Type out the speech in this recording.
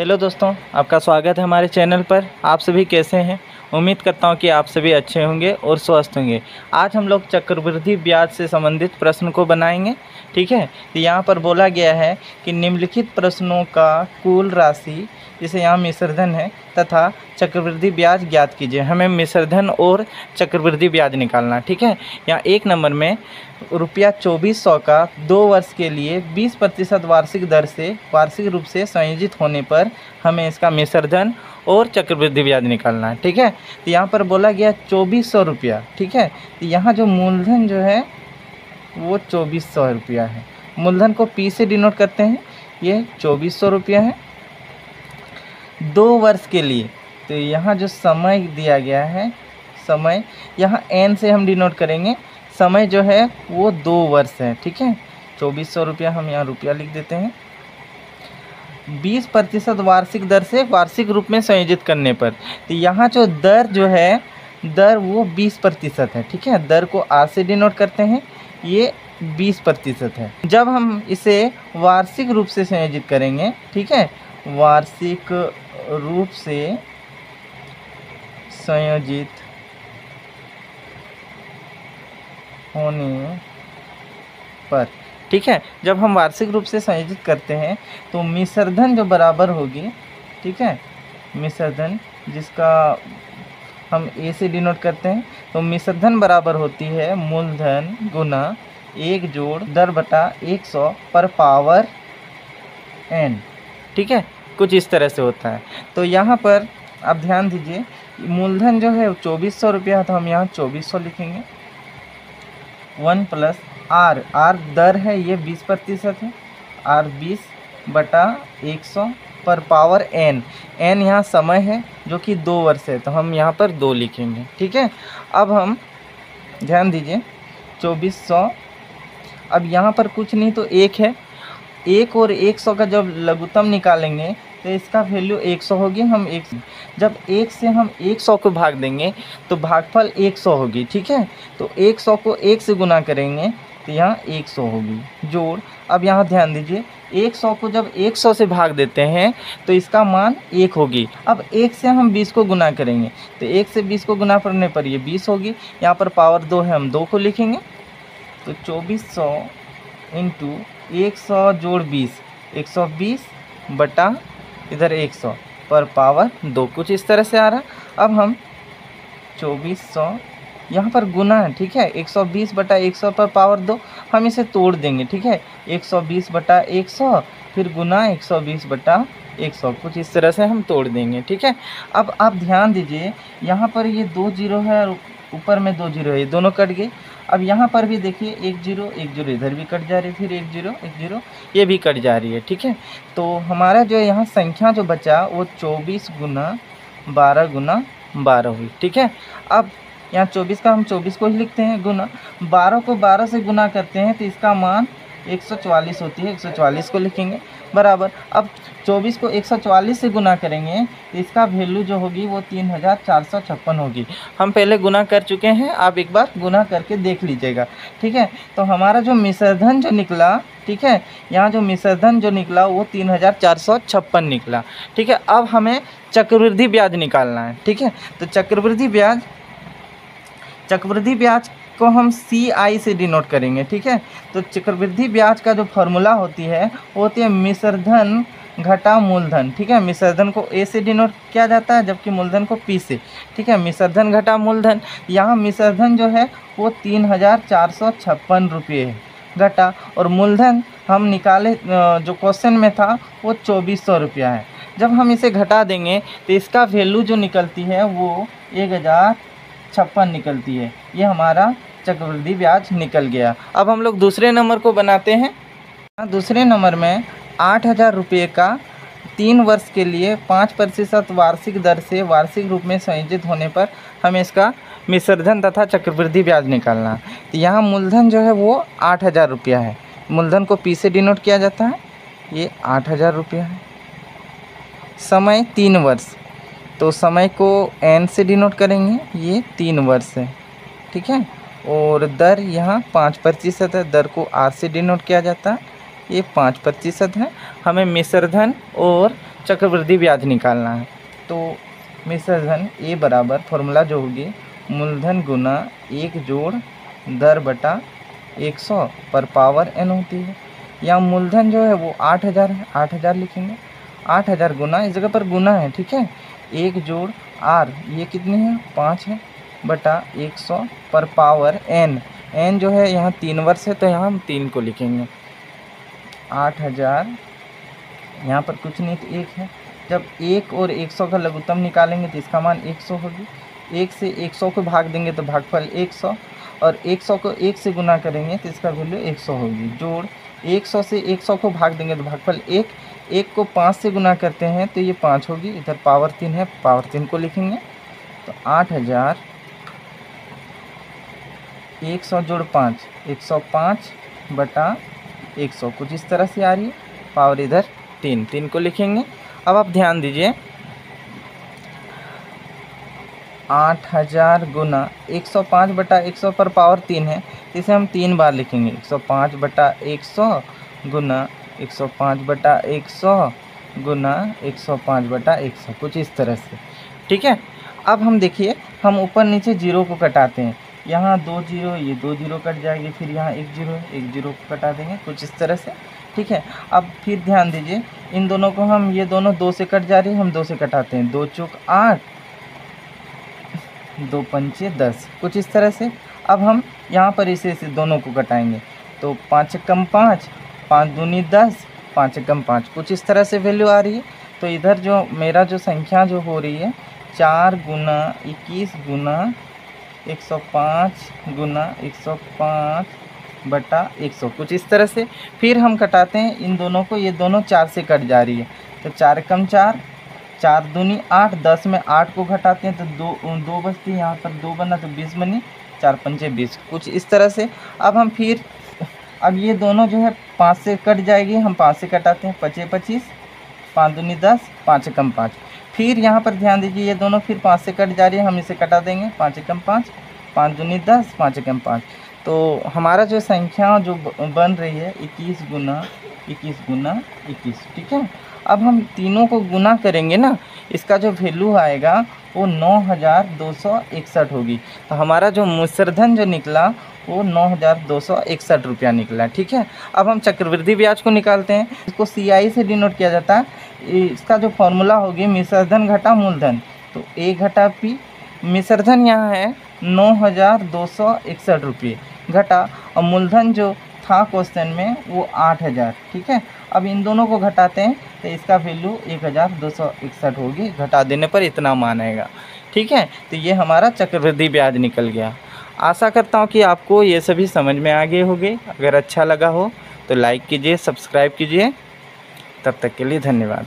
Hello दोस्तों, आपका स्वागत है हमारे चैनल पर। आप सभी कैसे हैं? उम्मीद करता हूं कि आप सभी अच्छे होंगे और स्वस्थ होंगे। आज हम लोग चक्रवृद्धि ब्याज से संबंधित प्रश्न को बनाएंगे। ठीक है, तो यहाँ पर बोला गया है कि निम्नलिखित प्रश्नों का कुल राशि, जिसे यहाँ मिश्रधन है, तथा चक्रवृद्धि ब्याज ज्ञात कीजिए। हमें मिश्रधन और चक्रवृद्धि ब्याज निकालना। ठीक है, यहाँ 1 नंबर में रुपया 2400 का 2 वर्ष के लिए 20% वार्षिक दर से वार्षिक रूप से संयोजित होने पर हमें इसका मिश्रधन और चक्रवृद्धि ब्याज निकालना है। ठीक है, तो यहाँ पर बोला गया 2400 रुपया। ठीक है, तो यहाँ जो मूलधन जो है वो 2400 रुपया है। मूलधन को P से डिनोट करते हैं। ये 2400 रुपया है 2 वर्ष के लिए। तो यहाँ जो समय दिया गया है, समय यहाँ N से हम डिनोट करेंगे। समय जो है वो 2 वर्ष है। ठीक है, 2400 रुपया हम यहाँ रुपया लिख देते हैं। 20% वार्षिक दर से वार्षिक रूप में संयोजित करने पर, तो यहाँ जो दर जो है, दर वो 20% है। ठीक है, दर को R से डिनोट करते हैं। ये 20% है। जब हम इसे वार्षिक रूप से संयोजित करेंगे, ठीक है, वार्षिक रूप से संयोजित होने पर, ठीक है, जब हम वार्षिक रूप से संयोजित करते हैं तो मिश्रधन जो बराबर होगी, ठीक है, मिश्रधन जिसका हम A से डिनोट करते हैं, तो मिश्रधन बराबर होती है मूलधन गुना 1 जोड़ दर बटा 100 पर पावर n। ठीक है, कुछ इस तरह से होता है। तो यहाँ पर आप ध्यान दीजिए, मूलधन जो है 2400 रुपया, तो हम यहाँ 2400 लिखेंगे। 1 प्लस R दर है, ये 20% है। R 20 बटा 100 पर पावर n यहाँ समय है जो कि 2 वर्ष है, तो हम यहाँ पर 2 लिखेंगे। ठीक है, अब हम ध्यान दीजिए 2400, अब यहाँ पर कुछ नहीं तो 1 है। 1 और 100 का जब लघुत्तम निकालेंगे तो इसका वैल्यू 100 होगी। हम 1 जब 1 से हम 100 को भाग देंगे तो भागफल 100 होगी। ठीक है, तो 100 को 1 से गुना करेंगे तो यहाँ 100 होगी जोड़। अब यहाँ ध्यान दीजिए, 100 को जब 100 से भाग देते हैं तो इसका मान 1 होगी। अब 1 से हम 20 को गुना करेंगे तो 1 से 20 को गुना करने पर ये 20 होगी। यहाँ पर पावर 2 है, हम 2 को लिखेंगे। तो 2400 इंटू 100 जोड़ 20, 120 बटा इधर 100 पर पावर 2, कुछ इस तरह से आ रहा। अब हम 2400 यहाँ पर गुना है, ठीक है, 120 बटा 100 पर पावर 2, हम इसे तोड़ देंगे। ठीक है, 120 बटा 100 फिर गुना 120 बटा 100, कुछ इस तरह से हम तोड़ देंगे। ठीक है, अब आप ध्यान दीजिए, यहाँ पर ये 2 जीरो है और ऊपर में 2 जीरो है, ये दोनों कट गए। अब यहाँ पर भी देखिए 1 जीरो इधर भी कट जा रही है, फिर 1 जीरो ये भी कट जा रही है। ठीक है, तो हमारा जो यहाँ संख्या जो बचा वो 24 गुना 12 गुना 12 हुई। ठीक है, अब यहाँ 24 का हम 24 को ही लिखते हैं, गुना 12 को 12 से गुना करते हैं तो इसका मान 144 होती है, 144 को लिखेंगे बराबर। अब 24 को 144 से गुना करेंगे तो इसका वैल्यू जो होगी वो 3456 होगी। हम पहले गुना कर चुके हैं, आप एक बार गुना करके देख लीजिएगा। ठीक है, तो हमारा जो मिश्रधन जो निकला, ठीक है, यहाँ जो मिश्रधन जो निकला वो 3456 निकला। ठीक है, अब हमें चक्रवृद्धि ब्याज निकालना है। ठीक है, तो चक्रवृद्धि ब्याज को हम CI से डिनोट करेंगे। ठीक है, तो चक्रवृद्धि ब्याज का जो फॉर्मूला होती है वो होती है मिश्रधन घटा मूलधन। ठीक है, मिश्रधन को A से डिनोट किया जाता है जबकि मूलधन को P से। ठीक है, मिश्रधन घटा मूलधन, यहाँ मिश्रधन जो है वो 3456 रुपये है घटा, और मूलधन हम निकाले जो क्वेश्चन में था वो 2400 रुपया है। जब हम इसे घटा देंगे तो इसका वैल्यू जो निकलती है वो 1056 निकलती है। ये हमारा चक्रवृद्धि ब्याज निकल गया। अब हम लोग दूसरे नंबर को बनाते हैं। दूसरे नंबर में 8000 रुपये का 3 वर्ष के लिए 5% वार्षिक दर से वार्षिक रूप में संयोजित होने पर हमें इसका मिश्रधन तथा चक्रवृद्धि ब्याज निकालना। तो यहाँ मूलधन जो है वो 8000 रुपया है। मूलधन को P से डिनोट किया जाता है, ये 8000 रुपया है। समय 3 वर्ष, तो समय को N से डिनोट करेंगे, ये 3 वर्ष है। ठीक है, और दर यहाँ 5% है, दर को R से डिनोट किया जाता है, ये 5% है। हमें मिश्रधन और चक्रवृद्धि ब्याज निकालना है। तो मिश्र धन ए बराबर फॉर्मूला जो होगी मूलधन गुना 1 जोड़ दर बटा 100 पर पावर n होती है। यहाँ मूलधन जो है वो 8000 है, 8000 लिखेंगे। 8000 गुना, इस जगह पर गुना है, ठीक है। 1 जोड़ r, ये कितनी है 5 है, बटा 100 पर पावर n। n जो है यहाँ 3 वर्ष है, तो यहाँ हम 3 को लिखेंगे। 8000, यहाँ पर कुछ नहीं तो 1 है। जब 1 और 100 का लघुत्तम निकालेंगे तो इसका मान 100 होगी। 1 से 100 को भाग देंगे तो भागफल 100, और 100 को 1 से गुना करेंगे तो इसका वैल्यू 100 होगी। जोड़ 100 से 100 को भाग देंगे तो भागफल 1, 1 को 5 से गुना करते हैं तो ये 5 होगी। इधर पावर 3 है, पावर 3 को लिखेंगे। तो 8000 100 जोड़ 5 105 बटा 100, कुछ इस तरह से आ रही है। पावर इधर 3 को लिखेंगे। अब आप ध्यान दीजिए, 8000 गुना 105 बटा 100 पर पावर 3 है, इसे हम 3 बार लिखेंगे। 105 बटा 100 गुना 105 बटा 100 गुना 105 बटा 100, कुछ इस तरह से, ठीक है। अब हम देखिए, हम ऊपर नीचे जीरो को कटाते हैं। यहाँ 2 जीरो, ये 2 जीरो कट जाएगी, फिर यहाँ 1 जीरो है, 1 जीरो को कटा देंगे, कुछ इस तरह से, ठीक है। अब फिर ध्यान दीजिए, इन दोनों को हम, ये दोनों 2 से कट जा रही है, हम 2 से कटाते हैं। 2 चौक 8, 2 पंचे 10, कुछ इस तरह से। अब हम यहाँ पर इसे दोनों को कटाएंगे, तो 5 एकम 5, 5 दूनी 10, 5 एकम 5, कुछ इस तरह से वैल्यू आ रही है। तो इधर जो मेरा जो संख्या जो हो रही है 4 गुना 21 गुना 105 गुना 105 बटा 100, कुछ इस तरह से। फिर हम कटाते हैं इन दोनों को, ये दोनों 4 से कट जा रही है, तो 4 एकम 4, 4 दूनी 8, 10 में 8 को घटाते हैं तो 2 बचती है, यहाँ पर 2 बना तो 20 बनी, 4 पंचे 20, कुछ इस तरह से। अब हम फिर, अब ये दोनों जो है 5 से कट जाएगी, हम 5 से कटाते हैं, 5 25, 5 दूनी 10, 5 एकम 5। फिर यहाँ पर ध्यान दीजिए, ये दोनों फिर 5 से कट जा रही है, हम इसे कटा देंगे, 5 एकम 5, 5 दूनी 10, 5 एकम 5। तो हमारा जो संख्या जो बन रही है 21 गुना 21, ठीक है। अब हम तीनों को गुना करेंगे ना, इसका जो वैल्यू आएगा वो 9261 होगी। तो हमारा जो मिश्रधन जो निकला वो 9261 रुपया निकला, ठीक है। अब हम चक्रवृद्धि ब्याज को निकालते हैं, इसको CI से डिनोट किया जाता है। इसका जो फॉर्मूला होगी मिश्रधन घटा मूलधन, तो A घटा P। मिश्रधन यहाँ है 9261 रुपये घटा, और मूलधन जो था क्वेश्चन में वो 8000, ठीक है। अब इन दोनों को घटाते हैं तो इसका वैल्यू 1261 होगी, घटा देने पर इतना मान आएगा, ठीक है। तो ये हमारा चक्रवृद्धि ब्याज निकल गया। आशा करता हूँ कि आपको ये सभी समझ में आ गए होंगे। अगर अच्छा लगा हो तो लाइक कीजिए, सब्सक्राइब कीजिए। तब तक के लिए धन्यवाद।